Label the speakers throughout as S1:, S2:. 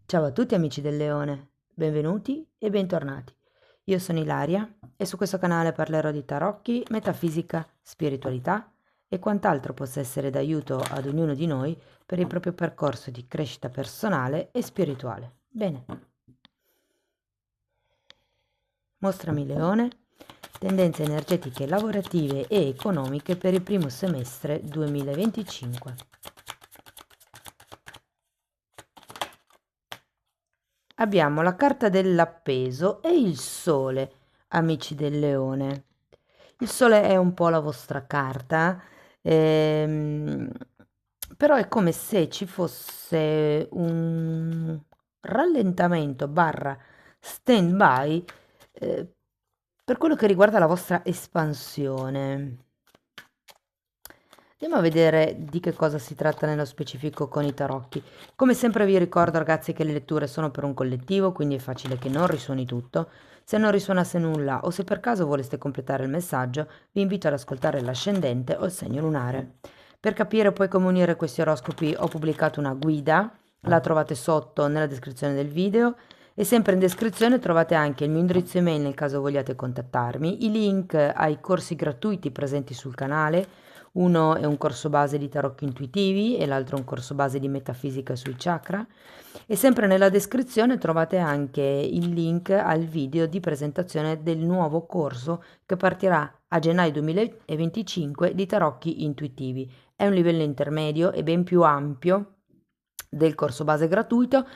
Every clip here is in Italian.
S1: Ciao a tutti amici del Leone, benvenuti e bentornati. Io sono Ilaria e su questo canale parlerò di tarocchi, metafisica, spiritualità e quant'altro possa essere d'aiuto ad ognuno di noi per il proprio percorso di crescita personale e spirituale. Bene, mostrami Leone, tendenze energetiche lavorative e economiche per il primo semestre 2025. Abbiamo la carta dell'appeso e il sole, amici del leone. Il sole è un po' la vostra carta, ehm, però è come se ci fosse un rallentamento barra stand-by per quello che riguarda la vostra espansione. Andiamo a vedere di che cosa si tratta nello specifico con i tarocchi. Come sempre vi ricordo ragazzi che le letture sono per un collettivo, quindi è facile che non risuoni tutto. Se non risuonasse nulla o se per caso voleste completare il messaggio, vi invito ad ascoltare l'ascendente o il segno lunare. Per capire poi come unire questi oroscopi ho pubblicato una guida, la trovate sotto nella descrizione del video e sempre in descrizione trovate anche il mio indirizzo email nel caso vogliate contattarmi, i link ai corsi gratuiti presenti sul canale. Uno è un corso base di tarocchi intuitivi e l'altro è un corso base di metafisica sui chakra. E sempre nella descrizione trovate anche il link al video di presentazione del nuovo corso che partirà a gennaio 2025 di tarocchi intuitivi. È un livello intermedio e ben più ampio del corso base gratuito.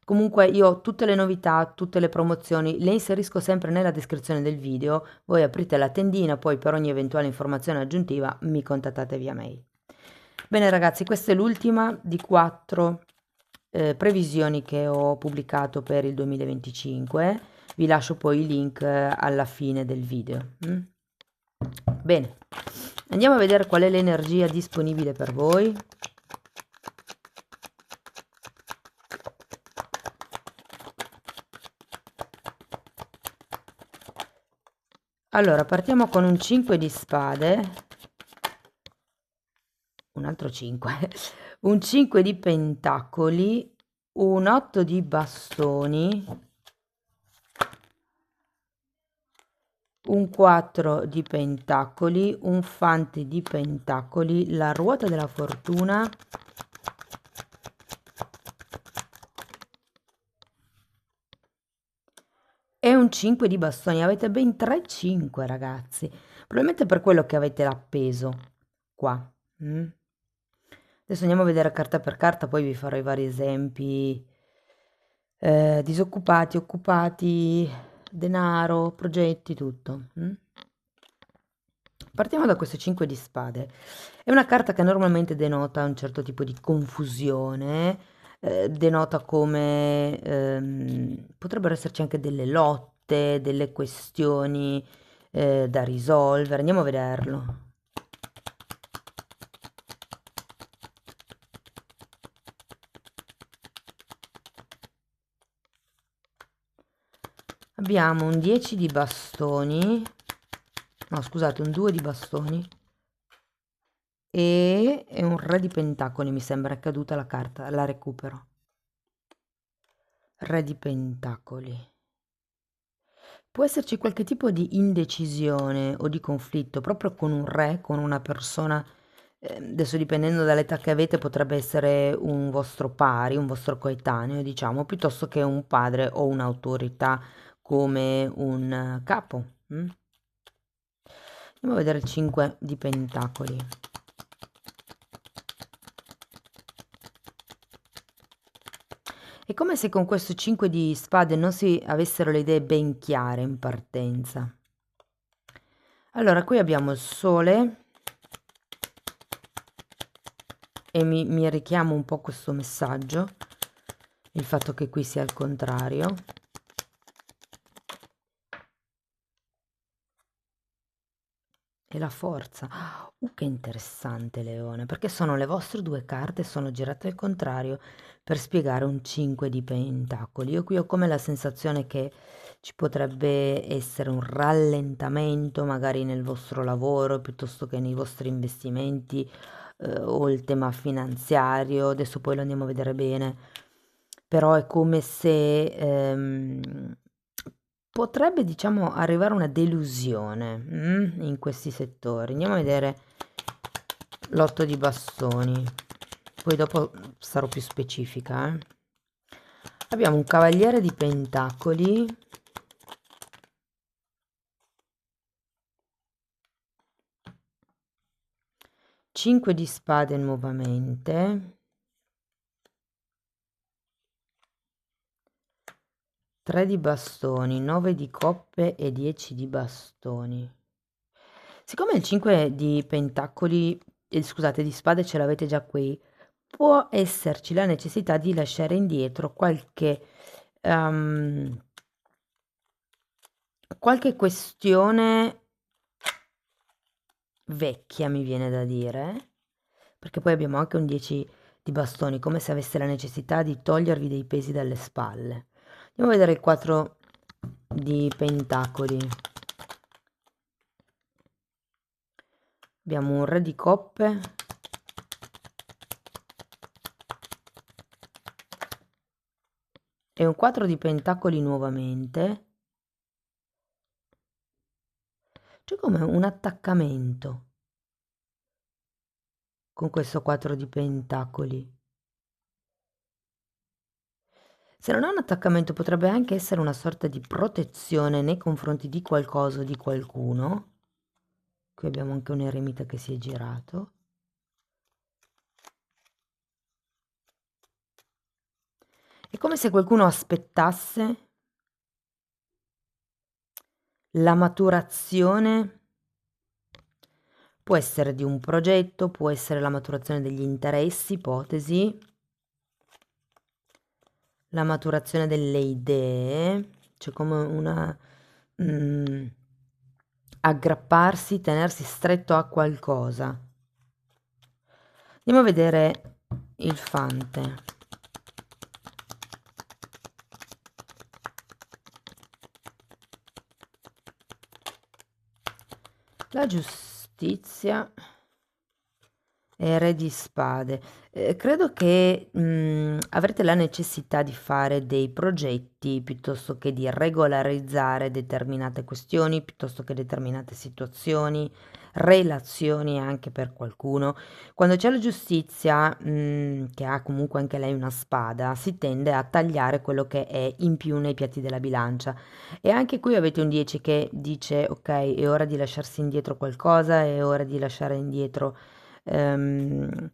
S1: Comunque io tutte le novità, tutte le promozioni le inserisco sempre nella descrizione del video, voi aprite la tendina, poi per ogni eventuale informazione aggiuntiva mi contattate via mail. Bene ragazzi, questa è l'ultima di 4 previsioni che ho pubblicato per il 2025, vi lascio poi i link alla fine del video. Bene, andiamo a vedere qual è l'energia disponibile per voi. Allora, partiamo con un 5 di spade, un altro 5, un 5 di pentacoli, un 8 di bastoni, un 4 di pentacoli, un fante di pentacoli, la ruota della fortuna e un 5 di bastoni. Avete ben 3 5 ragazzi, probabilmente per quello che avete l'appeso qua. Adesso andiamo a vedere carta per carta, poi vi farò i vari esempi. Disoccupati, occupati, denaro, progetti, tutto. Partiamo da questo 5 di spade. È una carta che normalmente denota un certo tipo di confusione, denota come potrebbero esserci anche delle lotte, delle questioni da risolvere. Andiamo a vederlo. Abbiamo un 10 di bastoni, no scusate, un 2 di bastoni e un re di pentacoli, mi sembra è caduta la carta, la recupero. Re di pentacoli. Può esserci qualche tipo di indecisione o di conflitto proprio con un re, con una persona, adesso dipendendo dall'età che avete potrebbe essere un vostro pari, un vostro coetaneo, diciamo, piuttosto che un padre o un'autorità come un capo. Andiamo a vedere il 5 di pentacoli. È come se con questo 5 di spade non si avessero le idee ben chiare in partenza. Allora, qui abbiamo il sole e mi richiamo un po' questo messaggio, il fatto che qui sia il contrario. E la forza. Che interessante Leone, perché sono le vostre due carte, sono girate al contrario per spiegare un 5 di pentacoli. Io qui ho come la sensazione che ci potrebbe essere un rallentamento magari nel vostro lavoro piuttosto che nei vostri investimenti o il tema finanziario, adesso poi lo andiamo a vedere bene. però è come se potrebbe, diciamo, arrivare una delusione in questi settori. Andiamo a vedere l'otto di bastoni, poi dopo sarò più specifica. Abbiamo un cavaliere di pentacoli, 5 di spade nuovamente, 3 di bastoni, 9 di coppe e 10 di bastoni. Siccome il 5 di pentacoli, scusate, di spade ce l'avete già qui, può esserci la necessità di lasciare indietro qualche questione vecchia, mi viene da dire, perché poi abbiamo anche un 10 di bastoni, come se avesse la necessità di togliervi dei pesi dalle spalle. Andiamo a vedere il 4 di pentacoli. Abbiamo un re di coppe, e un 4 di pentacoli nuovamente. C'è come un attaccamento con questo 4 di pentacoli. Se non è un attaccamento, potrebbe anche essere una sorta di protezione nei confronti di qualcosa o di qualcuno. Qui abbiamo anche un eremita che si è girato. È come se qualcuno aspettasse la maturazione. Può essere di un progetto, può essere la maturazione degli interessi, ipotesi, la maturazione delle idee, c'è come una aggrapparsi, tenersi stretto a qualcosa. Andiamo a vedere il fante. La giustizia e re di spade. Credo che avrete la necessità di fare dei progetti piuttosto che di regolarizzare determinate questioni, piuttosto che determinate situazioni, relazioni anche per qualcuno. Quando c'è la giustizia, che ha comunque anche lei una spada, si tende a tagliare quello che è in più nei piatti della bilancia. E anche qui avete un 10 che dice: ok, è ora di lasciarsi indietro qualcosa, è ora di lasciare indietro. Ehm,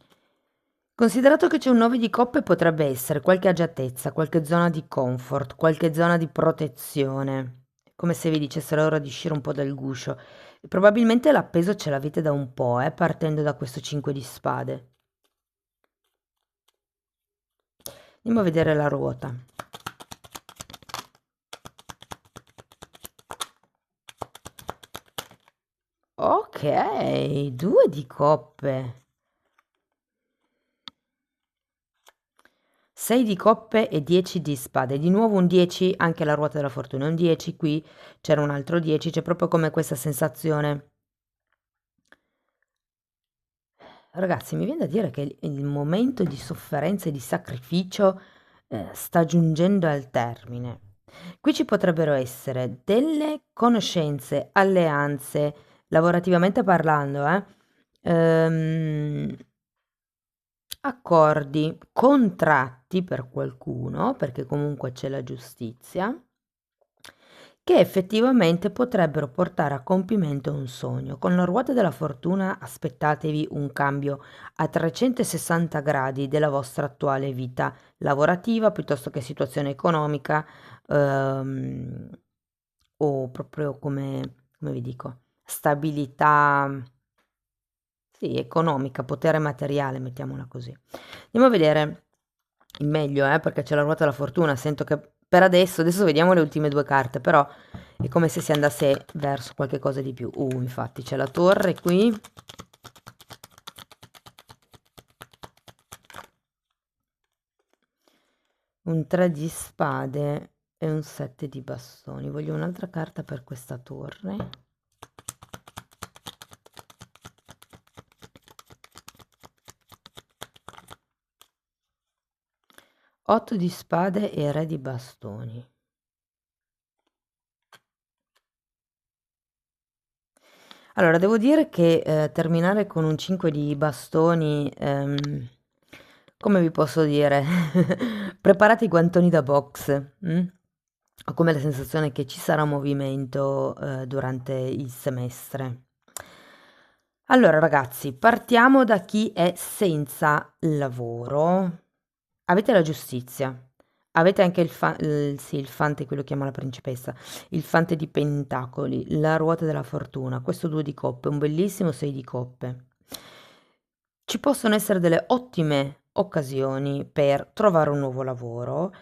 S1: Considerato che c'è un 9 di coppe, potrebbe essere qualche agiatezza, qualche zona di comfort, qualche zona di protezione, come se vi dicessero ora di uscire un po' dal guscio. E probabilmente l'appeso ce l'avete da un po', partendo da questo 5 di spade. Andiamo a vedere la ruota. Ok, 2 di coppe. 6 di coppe e 10 di spade. Di nuovo un 10, anche la ruota della fortuna. Un 10, qui c'era un altro 10, c'è proprio come questa sensazione. Ragazzi, mi viene da dire che il momento di sofferenza e di sacrificio sta giungendo al termine. Qui ci potrebbero essere delle conoscenze, alleanze, lavorativamente parlando, ehm, accordi, contratti per qualcuno, perché comunque c'è la giustizia, che effettivamente potrebbero portare a compimento un sogno. Con la ruota della fortuna aspettatevi un cambio a 360 gradi della vostra attuale vita lavorativa, piuttosto che situazione economica, ehm, o proprio come vi dico, stabilità, sì, economica, potere materiale, mettiamola così. Andiamo a vedere il meglio, perché c'è la ruota della fortuna. Sento che per adesso vediamo le ultime due carte, però è come se si andasse verso qualche cosa di più. Infatti c'è la torre qui. Un 3 di spade e un 7 di bastoni. Voglio un'altra carta per questa torre. 8 di spade e re di bastoni. Allora, devo dire che terminare con un 5 di bastoni, come vi posso dire, preparate i guantoni da box. Ho come la sensazione che ci sarà un movimento durante il semestre. Allora, ragazzi, partiamo da chi è senza lavoro. Avete la giustizia, avete anche sì, il fante, qui lo chiama la principessa, il fante di pentacoli, la ruota della fortuna, questo 2 di coppe, un bellissimo 6 di coppe. Ci possono essere delle ottime occasioni per trovare un nuovo lavoro.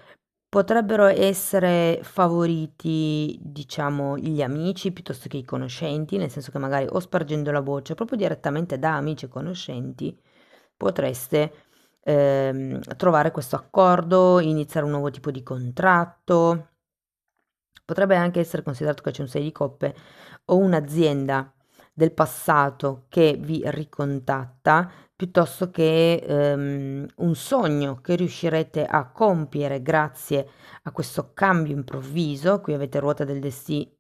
S1: Potrebbero essere favoriti, diciamo, gli amici piuttosto che i conoscenti, nel senso che magari o spargendo la voce, proprio direttamente da amici e conoscenti, potreste trovare questo accordo, iniziare un nuovo tipo di contratto. Potrebbe anche essere considerato che c'è un 6 di coppe o un'azienda del passato che vi ricontatta, piuttosto che un sogno che riuscirete a compiere grazie a questo cambio improvviso. Qui avete ruota del destino,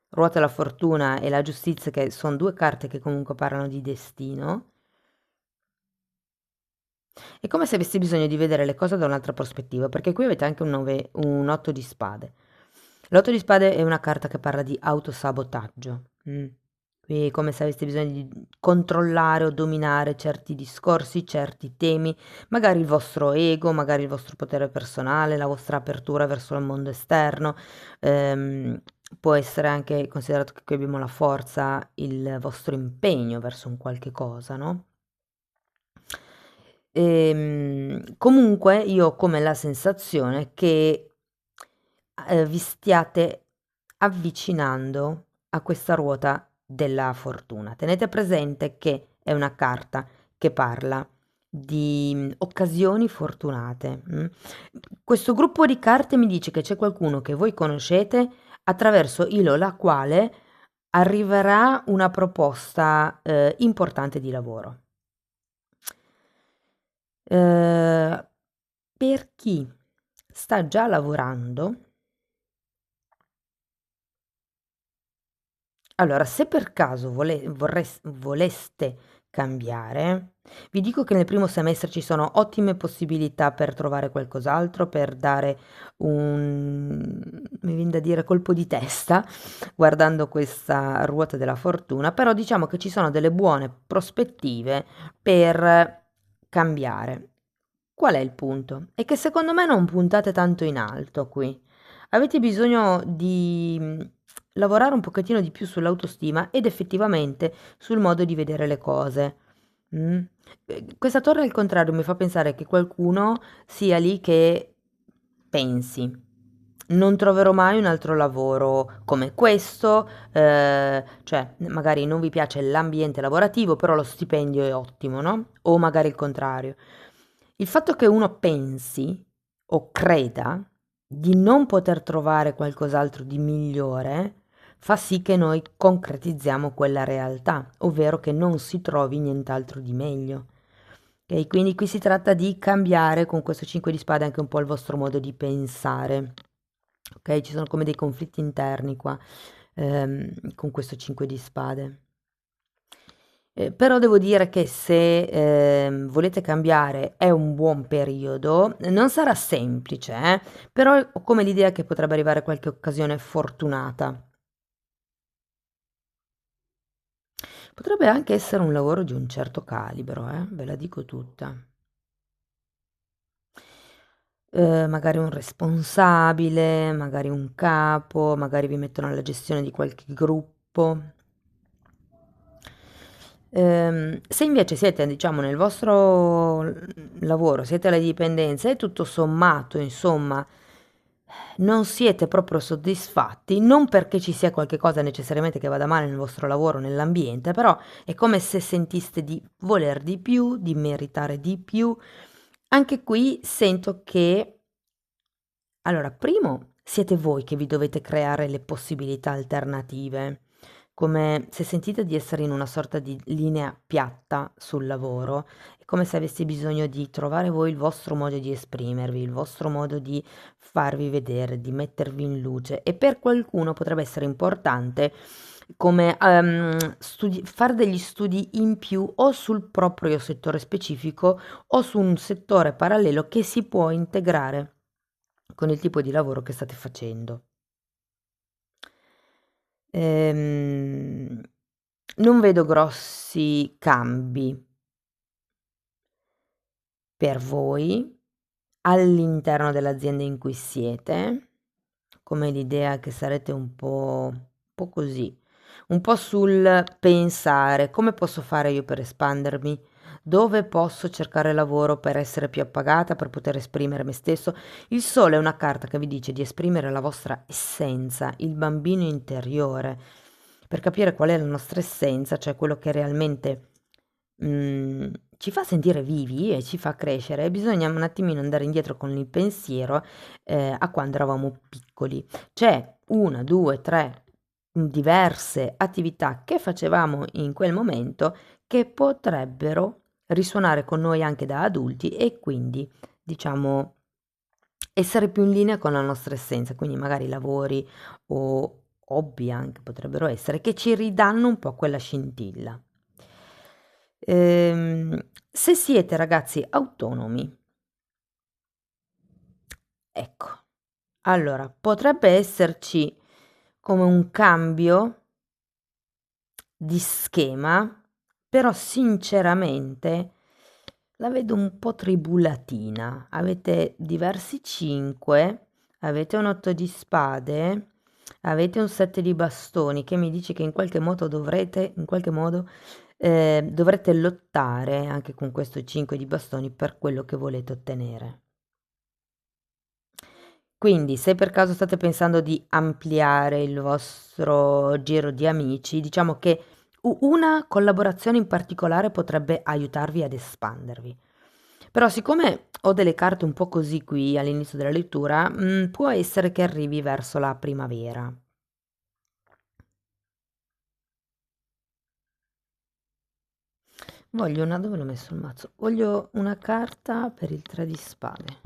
S1: ruota della fortuna e la giustizia, che sono 2 carte che comunque parlano di destino. È come se avessi bisogno di vedere le cose da un'altra prospettiva, perché qui avete anche un 8 di spade. L'8 di spade è una carta che parla di autosabotaggio. Qui è come se aveste bisogno di controllare o dominare certi discorsi, certi temi, magari il vostro ego, magari il vostro potere personale, la vostra apertura verso il mondo esterno. Può essere anche considerato che qui abbiamo la forza, il vostro impegno verso un qualche cosa, no? Comunque io ho come la sensazione che vi stiate avvicinando a questa ruota della fortuna. Tenete presente che è una carta che parla di occasioni fortunate. Questo gruppo di carte mi dice che c'è qualcuno che voi conoscete attraverso il o la quale arriverà una proposta importante di lavoro. Per chi sta già lavorando, allora, se per caso voleste cambiare, vi dico che nel primo semestre ci sono ottime possibilità per trovare qualcos'altro, per dare un, mi viene da dire, colpo di testa guardando questa ruota della fortuna, però diciamo che ci sono delle buone prospettive per cambiare. Qual è il punto? È che secondo me non puntate tanto in alto qui. Avete bisogno di lavorare un pochettino di più sull'autostima ed effettivamente sul modo di vedere le cose. Mm? Questa torre al contrario mi fa pensare che qualcuno sia lì che pensi. Non troverò mai un altro lavoro come questo, cioè magari non vi piace l'ambiente lavorativo, però lo stipendio è ottimo, no? O magari il contrario. Il fatto che uno pensi o creda di non poter trovare qualcos'altro di migliore fa sì che noi concretizziamo quella realtà, ovvero che non si trovi nient'altro di meglio. Ok, quindi qui si tratta di cambiare con questo 5 di spade anche un po' il vostro modo di pensare. Ok, ci sono come dei conflitti interni qua con questo 5 di spade. Però devo dire che se volete cambiare è un buon periodo, non sarà semplice, però ho come l'idea che potrebbe arrivare qualche occasione fortunata. Potrebbe anche essere un lavoro di un certo calibro, ve la dico tutta. Magari un responsabile, magari un capo, magari vi mettono alla gestione di qualche gruppo. Se invece siete, diciamo, nel vostro lavoro, siete alle dipendenze e tutto sommato, insomma, non siete proprio soddisfatti, non perché ci sia qualche cosa necessariamente che vada male nel vostro lavoro, nell'ambiente, però è come se sentiste di voler di più, di meritare di più. Anche qui sento che, allora, primo, siete voi che vi dovete creare le possibilità alternative. come se sentite di essere in una sorta di linea piatta sul lavoro, è come se avessi bisogno di trovare voi il vostro modo di esprimervi, il vostro modo di farvi vedere, di mettervi in luce e per qualcuno potrebbe essere importante come fare degli studi in più o sul proprio settore specifico o su un settore parallelo che si può integrare con il tipo di lavoro che state facendo. Ehm, Non vedo grossi cambi per voi all'interno dell'azienda in cui siete, come l'idea che sarete un po' così, un po' sul pensare: "Come posso fare io per espandermi? Dove posso cercare lavoro per essere più appagata, per poter esprimere me stesso?" Il sole è una carta che vi dice di esprimere la vostra essenza, il bambino interiore. Per capire qual è la nostra essenza, cioè quello che realmente ci fa sentire vivi e ci fa crescere, bisogna un attimino andare indietro con il pensiero, a quando eravamo piccoli. C'è 1, 2, 3, diverse attività che facevamo in quel momento che potrebbero risuonare con noi anche da adulti e quindi, diciamo, essere più in linea con la nostra essenza, quindi magari lavori o hobby anche potrebbero essere, che ci ridanno un po' quella scintilla. Se siete ragazzi autonomi, ecco, allora potrebbe esserci come un cambio di schema, però sinceramente la vedo un po' tribulatina. Avete diversi 5, avete un 8 di spade, avete un 7 di bastoni che mi dice che in qualche modo dovrete lottare anche con questo 5 di bastoni per quello che volete ottenere. Quindi, se per caso state pensando di ampliare il vostro giro di amici, diciamo che una collaborazione in particolare potrebbe aiutarvi ad espandervi. Però siccome ho delle carte un po' così qui all'inizio della lettura, può essere che arrivi verso la primavera. Dove l'ho messo il mazzo? Voglio una carta per il 3 di spade.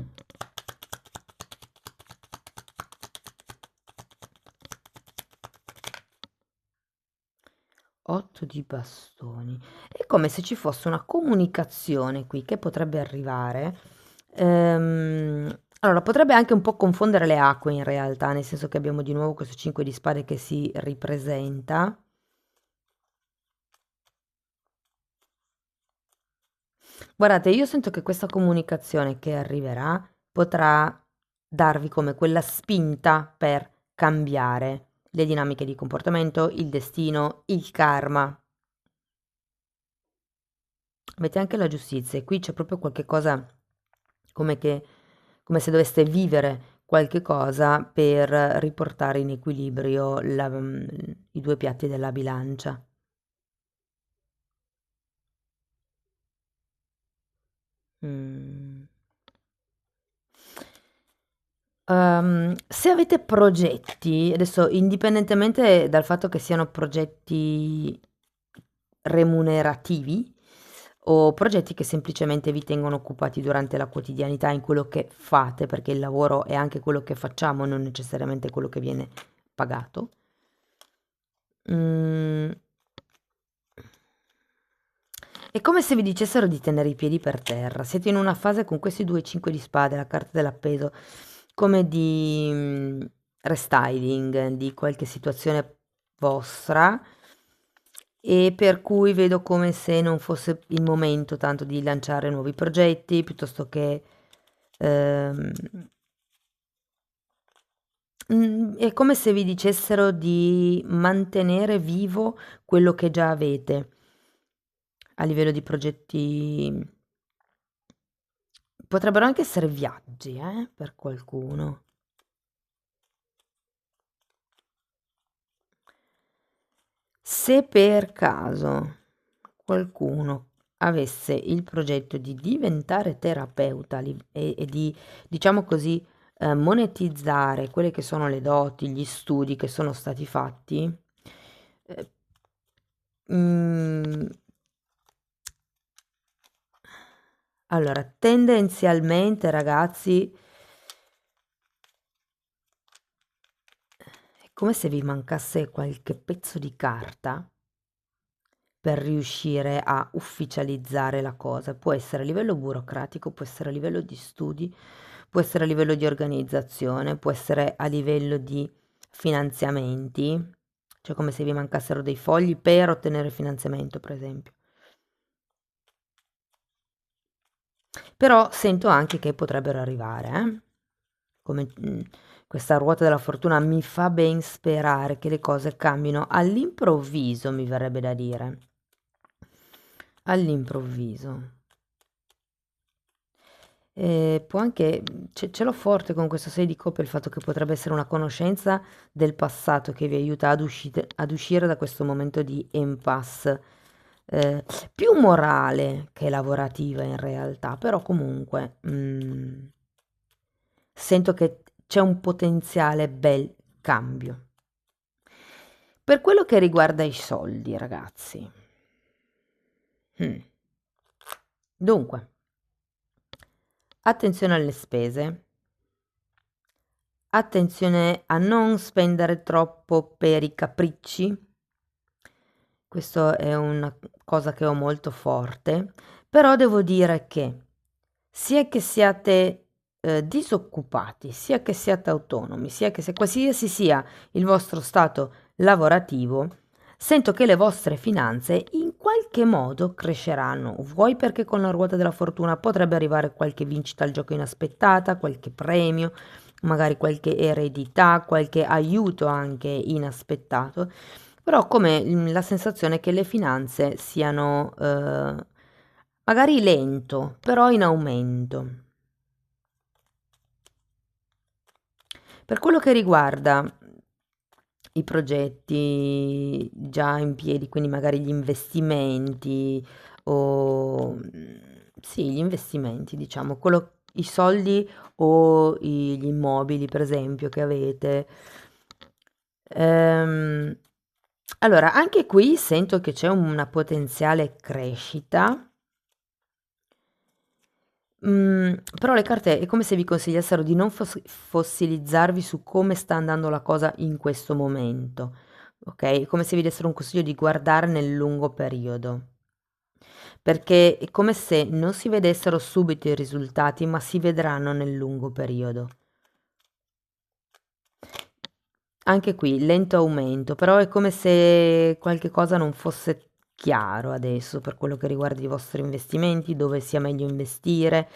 S1: 8 di bastoni. È come se ci fosse una comunicazione qui che potrebbe arrivare. Allora, potrebbe anche un po' confondere le acque in realtà, nel senso che abbiamo di nuovo questo 5 di spade che si ripresenta. Guardate, io sento che questa comunicazione che arriverà potrà darvi come quella spinta per cambiare le dinamiche di comportamento, il destino, il karma. Avete anche la giustizia e qui c'è proprio qualche cosa come che come se doveste vivere qualche cosa per riportare in equilibrio i 2 piatti della bilancia. Mh. Se avete progetti, adesso indipendentemente dal fatto che siano progetti remunerativi o progetti che semplicemente vi tengono occupati durante la quotidianità in quello che fate, perché il lavoro è anche quello che facciamo, non necessariamente quello che viene pagato. Mhmm, è come se vi dicessero di tenere i piedi per terra. Siete in una fase con questi 2 5 di spade, la carta dell'appeso, come di, restyling di qualche situazione vostra e per cui vedo come se non fosse il momento tanto di lanciare nuovi progetti, piuttosto che, ehm è come se vi dicessero di mantenere vivo quello che già avete a livello di progetti. Potrebbero anche essere viaggi, per qualcuno. Se per caso qualcuno avesse il progetto di diventare terapeuta e di, diciamo così, monetizzare quelle che sono le doti, gli studi che sono stati fatti, Mm, allora, tendenzialmente, ragazzi, è come se vi mancasse qualche pezzo di carta per riuscire a ufficializzare la cosa. Può essere a livello burocratico, può essere a livello di studi, può essere a livello di organizzazione, può essere a livello di finanziamenti, cioè come se vi mancassero dei fogli per ottenere finanziamento, per esempio. Però sento anche che potrebbero arrivare, come questa ruota della fortuna mi fa ben sperare che le cose cambino all'improvviso, mi verrebbe da dire. All'improvviso. Può anche, ce l'ho forte con questo 6 di coppe il fatto che potrebbe essere una conoscenza del passato che vi aiuta ad uscire da questo momento di impasse, più morale che lavorativa in realtà, però comunque sento che c'è un potenziale bel cambio. Per quello che riguarda i soldi, ragazzi. Mm. Dunque, attenzione alle spese. Attenzione a non spendere troppo per i capricci. Questo è una cosa che ho molto forte, però devo dire che sia che siate disoccupati, sia che siate autonomi, sia che qualsiasi sia il vostro stato lavorativo, sento che le vostre finanze in qualche modo cresceranno, vuoi perché con la ruota della fortuna potrebbe arrivare qualche vincita al gioco inaspettata, qualche premio, magari qualche eredità, qualche aiuto anche inaspettato, però come la sensazione che le finanze siano magari lento, però in aumento. Per quello che riguarda i progetti già in piedi, quindi magari gli investimenti o sì, gli investimenti, diciamo, i soldi o gli immobili, per esempio, che avete. Ehm, allora, anche qui sento che c'è una potenziale crescita. Però le carte è come se vi consigliassero di non fossilizzarvi su come sta andando la cosa in questo momento, ok? È come se vi dessero un consiglio di guardare nel lungo periodo, perché è come se non si vedessero subito i risultati, ma si vedranno nel lungo periodo. Anche qui lento aumento, però è come se qualche cosa non fosse chiaro adesso per quello che riguarda i vostri investimenti, dove sia meglio investire.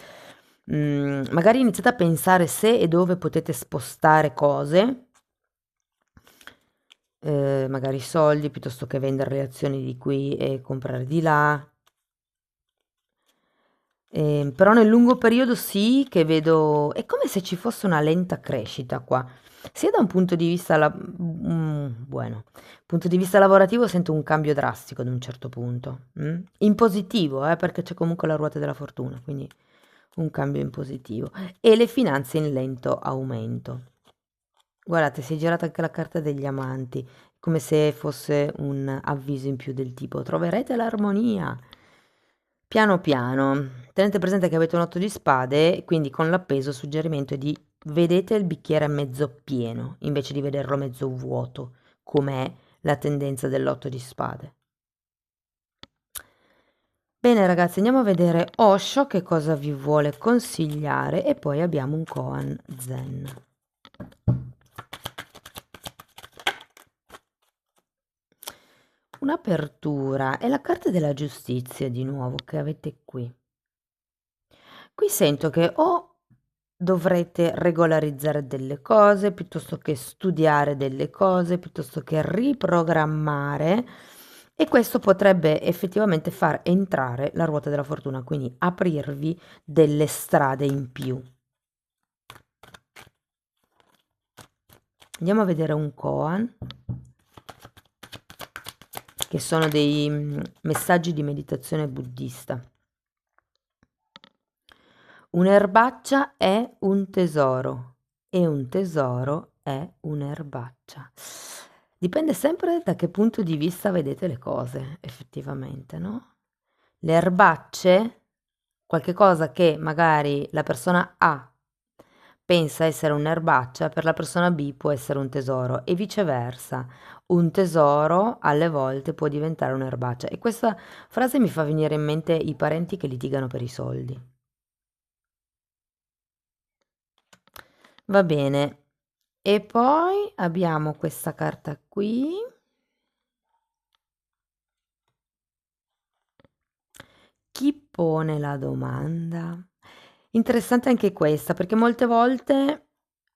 S1: Magari iniziate a pensare se e dove potete spostare cose, magari soldi piuttosto che vendere le azioni di qui e comprare di là. Però nel lungo periodo sì che vedo, è come se ci fosse una lenta crescita qua, sia da un punto di vista, bueno, punto di vista lavorativo sento un cambio drastico ad un certo punto, in positivo, perché c'è comunque la ruota della fortuna, quindi un cambio in positivo, e le finanze in lento aumento. Guardate, si è girata anche la carta degli amanti, come se fosse un avviso in più del tipo troverete l'armonia. Piano piano, tenete presente che avete un 8 di spade, quindi con l'appeso il suggerimento è di vedete il bicchiere mezzo pieno, invece di vederlo mezzo vuoto, com'è la tendenza dell'8 di spade. Bene ragazzi, andiamo a vedere Osho che cosa vi vuole consigliare e poi abbiamo un koan zen. Un'apertura è la carta della giustizia di nuovo che avete qui. Qui sento che o dovrete regolarizzare delle cose, piuttosto che studiare delle cose, piuttosto che riprogrammare, e questo potrebbe effettivamente far entrare la ruota della fortuna, quindi aprirvi delle strade in più. Andiamo a vedere un koan, che sono dei messaggi di meditazione buddista. Un'erbaccia è un tesoro e un tesoro è un'erbaccia. Dipende sempre da che punto di vista vedete le cose, effettivamente, no? Le erbacce, qualche cosa che magari la persona A pensa essere un'erbaccia, per la persona B può essere un tesoro e viceversa. Un tesoro alle volte può diventare un'erbaccia. E questa frase mi fa venire in mente i parenti che litigano per i soldi. Va bene. E poi abbiamo questa carta qui. Chi pone la domanda? Interessante anche questa, perché molte volte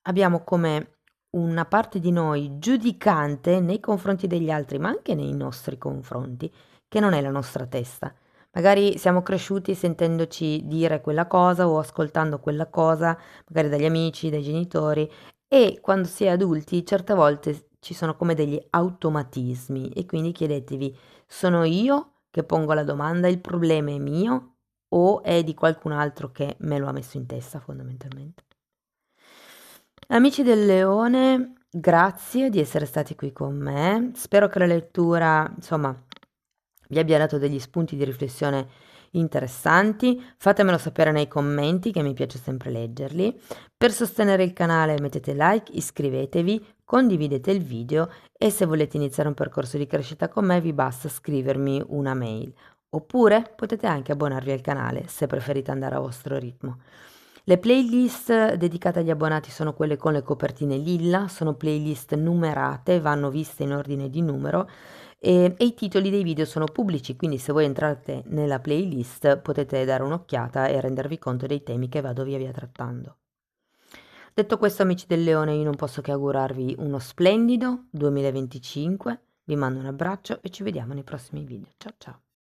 S1: abbiamo come una parte di noi giudicante nei confronti degli altri, ma anche nei nostri confronti, che non è la nostra testa. Magari siamo cresciuti sentendoci dire quella cosa o ascoltando quella cosa, magari dagli amici, dai genitori, e quando si è adulti certe volte ci sono come degli automatismi e quindi chiedetevi, sono io che pongo la domanda, il problema è mio o è di qualcun altro che me lo ha messo in testa fondamentalmente? Amici del leone, grazie di essere stati qui con me. Spero che la lettura, insomma, vi abbia dato degli spunti di riflessione interessanti. Fatemelo sapere nei commenti, che mi piace sempre leggerli. Per sostenere il canale mettete like, iscrivetevi, condividete il video e se volete iniziare un percorso di crescita con me vi basta scrivermi una mail. Oppure potete anche abbonarvi al canale se preferite andare a vostro ritmo. Le playlist dedicate agli abbonati sono quelle con le copertine lilla, sono playlist numerate, vanno viste in ordine di numero e i titoli dei video sono pubblici, quindi se voi entrate nella playlist potete dare un'occhiata e rendervi conto dei temi che vado via via trattando. Detto questo, amici del Leone, io non posso che augurarvi uno splendido 2025, vi mando un abbraccio e ci vediamo nei prossimi video. Ciao ciao!